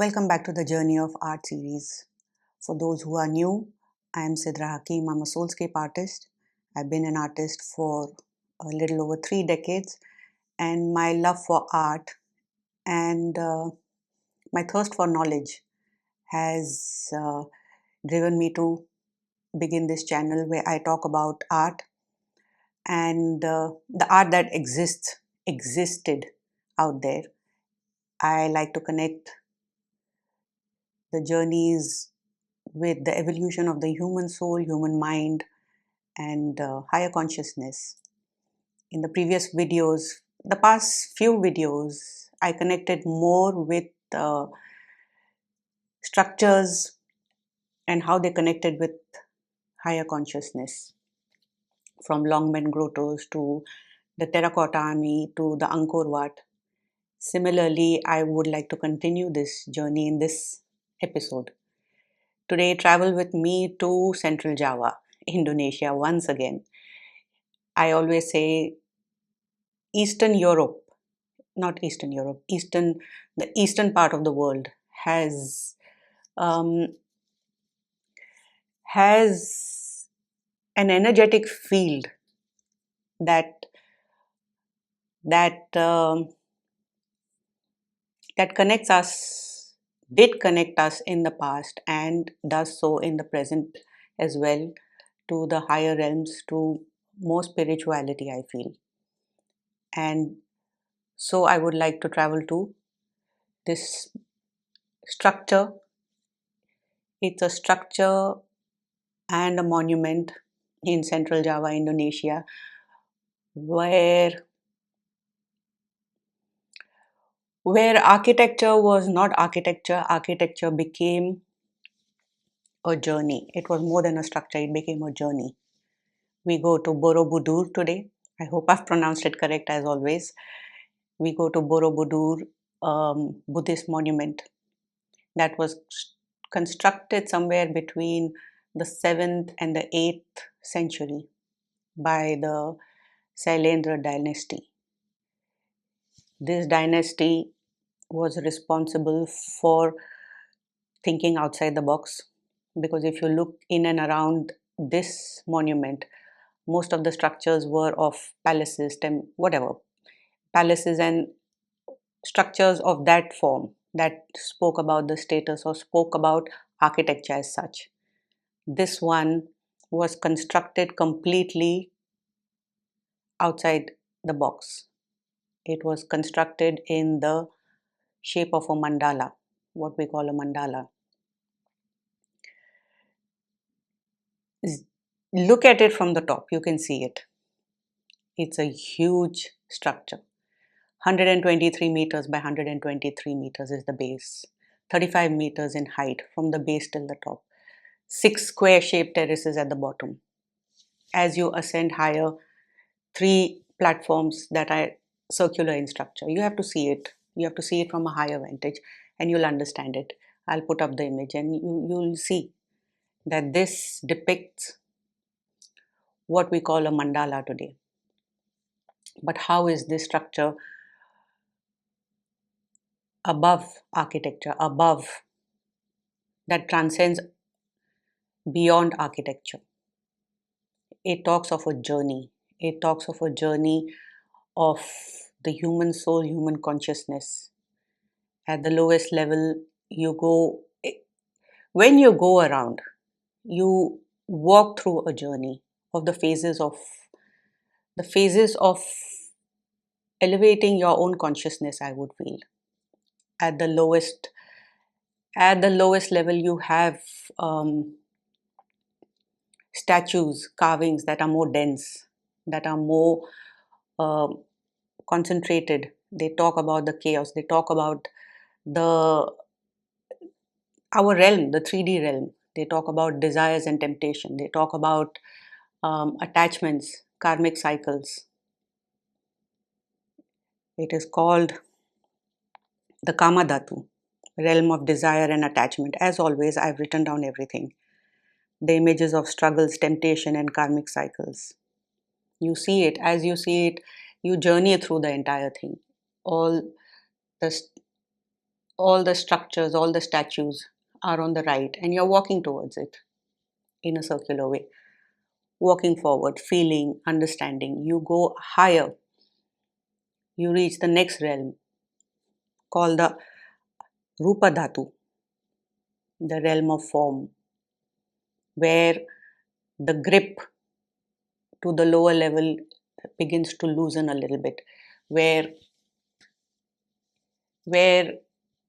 Welcome back to the Journey of Art series. For those who are new, I am Sidrah Hakim. I'm a soulscape artist. I've been an artist for a little over 3 decades, and my love for art and my thirst for knowledge has driven me to begin this channel where I talk about art and the art that existed out there. I like to connect the journeys with the evolution of the human soul, human mind, and higher consciousness. In the previous videos, the past few videos, I connected more with structures and how they connected with higher consciousness, from Longmen grottos to the Terracotta Army to the Angkor Wat. Similarly, I would like to continue this journey in this episode. Today, travel with me to Central Java, Indonesia once again. I always say Eastern Europe, not Eastern Europe, the eastern part of the world um, has an energetic field that that that connects us, did connect us in the past, and does so in the present as well, to the higher realms, to more spirituality, I feel. And so I would like to travel to this structure. It's a structure and a monument in Central Java, Indonesia, where architecture was not architecture. Architecture became a journey. It was more than a structure, it became a journey. We go to Borobudur today. I hope I've pronounced it correct as always. We go to Borobudur Buddhist monument that was constructed somewhere between the 7th and the 8th century by the Sailendra dynasty. This dynasty was responsible for thinking outside the box, because if you look in and around this monument, most of the structures were of palaces, whatever, palaces and structures of that form that spoke about the status or spoke about architecture as such. This one was constructed completely outside the box. It was constructed in the shape of a mandala, what we call a mandala. Look at it from the top, you can see it. It's a huge structure. 123 meters by 123 meters is the base. 35 meters in height from the base till the top. 6 square shaped terraces at the bottom. As you ascend higher, 3 platforms that are circular in structure. You have to see it. You have to see it from a higher vantage and you'll understand it. I'll put up the image and you'll see that this depicts what we call a mandala today. But how is this structure above architecture, above, that transcends beyond architecture? It talks of a journey. It talks of a journey of the human soul, human consciousness. At the lowest level, when you go around, you walk through a journey of the phases of elevating your own consciousness, I would feel. At the lowest level, you have statues, carvings that are more dense, that are more uh, concentrated. They talk about the chaos. They talk about the our realm, the 3D realm. They talk about desires and temptation. They talk about attachments, karmic cycles. It is called the Kama Dhatu, realm of desire and attachment. As always, I've written down everything. The images of struggles, temptation, and karmic cycles. You see it. As you see it, you journey through the entire thing. All the all the structures, all the statues are on the right, and you're walking towards it in a circular way, walking forward, feeling, understanding. You go higher, you reach the next realm called the Rupa Dhatu, the realm of form, where the grip to the lower level begins to loosen a little bit, where where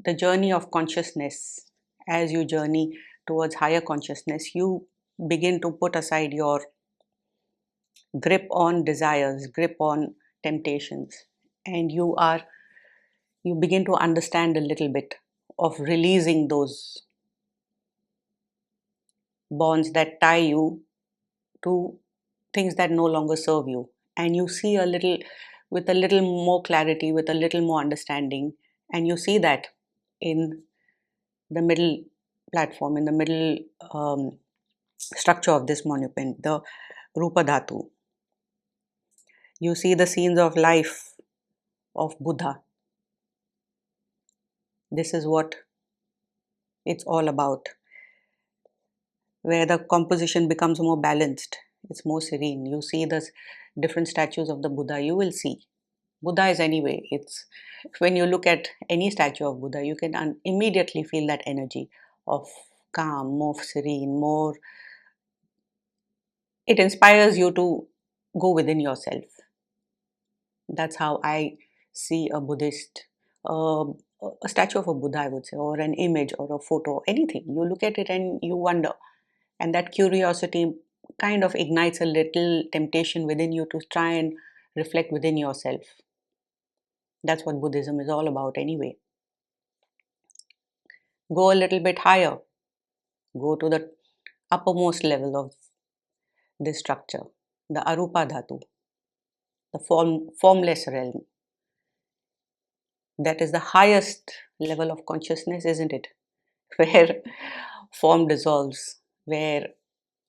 the journey of consciousness, as you journey towards higher consciousness, you begin to put aside your grip on desires, grip on temptations, and you begin to understand a little bit of releasing those bonds that tie you to things that no longer serve you. And you see a little, with a little more clarity, with a little more understanding, and you see that in the middle platform, in the middle structure of this monument, the Rupa Dhatu. You see the scenes of life of Buddha. This is what it's all about, where the composition becomes more balanced, it's more serene. You see the different statues of the Buddha, you will see. Buddha is anyway, it's when you look at any statue of Buddha, you can immediately feel that energy of calm, more serene, more. It inspires you to go within yourself. That's how I see a Buddhist, uh, a statue of a Buddha, I would say, or an image or a photo, anything. You look at it and you wonder. And that curiosity kind of ignites a little temptation within you to try and reflect within yourself. That's what Buddhism is all about, anyway. Go a little bit higher, go to the uppermost level of this structure, the Arupa Dhatu, the formless realm. That is the highest level of consciousness, isn't it? Where form dissolves, where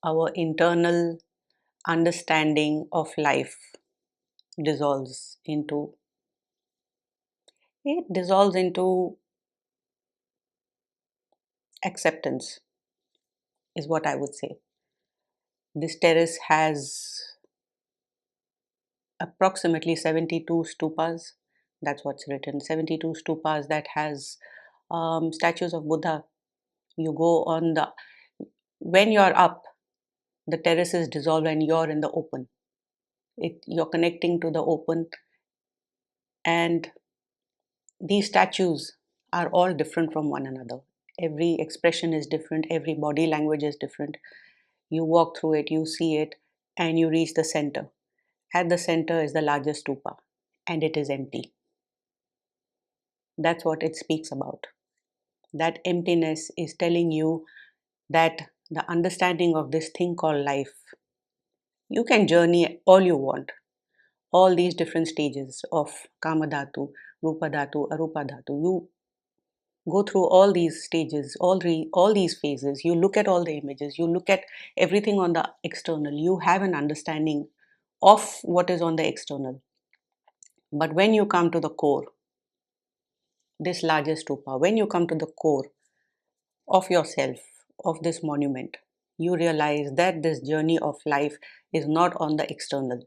our internal understanding of life dissolves into it dissolves into acceptance, is what I would say. This terrace has approximately 72 stupas. That's what's written, 72 stupas that has statues of Buddha. You go on the, when you're up, the terrace is dissolved and you're in the open. You're connecting to the open, and these statues are all different from one another. Every expression is different, every body language is different. You walk through it, you see it, and you reach the center. At the center is the largest stupa, and it is empty. That's what it speaks about. That emptiness is telling you that the understanding of this thing called life, you can journey all you want, all these different stages of Kamadhatu, Rupa Dhatu, Arupa Dhatu. You go through all these stages, all these phases. You look at all the images, you look at everything on the external. You have an understanding of what is on the external. But when you come to the core, this largest stupa, when you come to the core of yourself, of this monument, you realize that this journey of life is not on the external.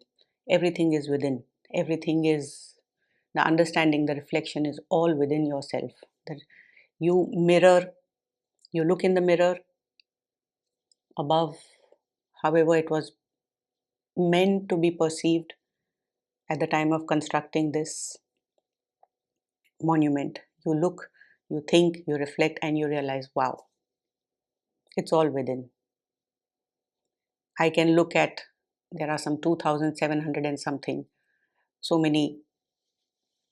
Everything is within. Everything is the understanding, the reflection is all within yourself. That you mirror, you look in the mirror above, however it was meant to be perceived at the time of constructing this monument. You look, you think, you reflect, and you realize, wow, it's all within. I can look at, there are some 2,700 and something, so many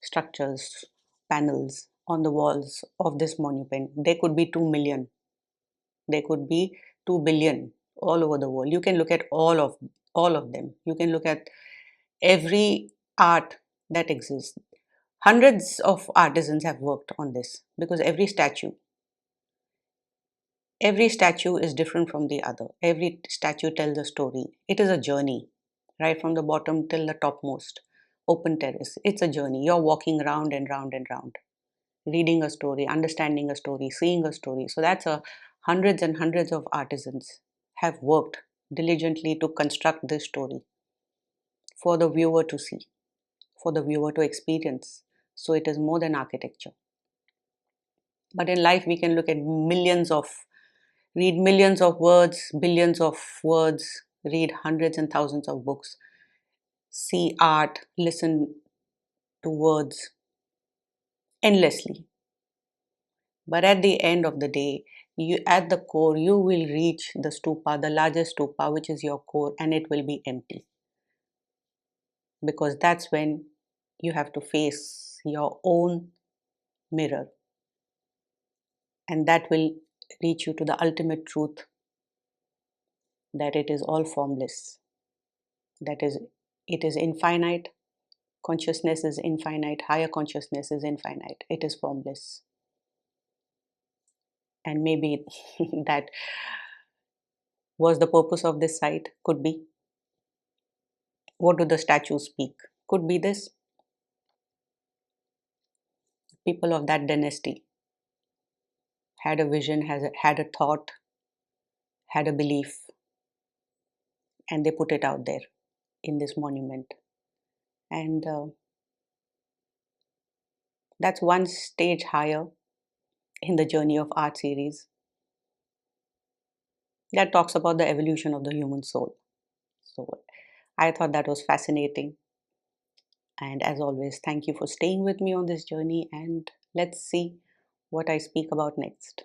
structures, panels on the walls of this monument. There could be 2 million, there could be 2 billion all over the world. You can look at all of them. You can look at every art that exists. Hundreds of artisans have worked on this because every statue is different from the other. Every statue tells a story. It is a journey, right from the bottom till the topmost open terrace. It's a journey. You're walking round and round and round. reading a story, understanding a story, seeing a story. So that's a hundreds and hundreds of artisans have worked diligently to construct this story for the viewer to see, for the viewer to experience. So it is more than architecture. But in life, we can look at read millions of words, billions of words, read hundreds and thousands of books, see art, listen to words endlessly. But at the end of the day, at the core, you will reach the stupa, the largest stupa, which is your core, and it will be empty. Because that's when you have to face your own mirror, and that will reach you to the ultimate truth that it is all formless, that is, it is infinite, consciousness is infinite, higher consciousness is infinite, it is formless. And maybe that was the purpose of this site, could be. What do the statues speak? Could be this. People of that dynasty had a vision, had a thought, had a belief, and they put it out there in this monument. And that's one stage higher in the Journey of Art series that talks about the evolution of the human soul. So I thought that was fascinating. And as always, thank you for staying with me on this journey, and let's see what I speak about next.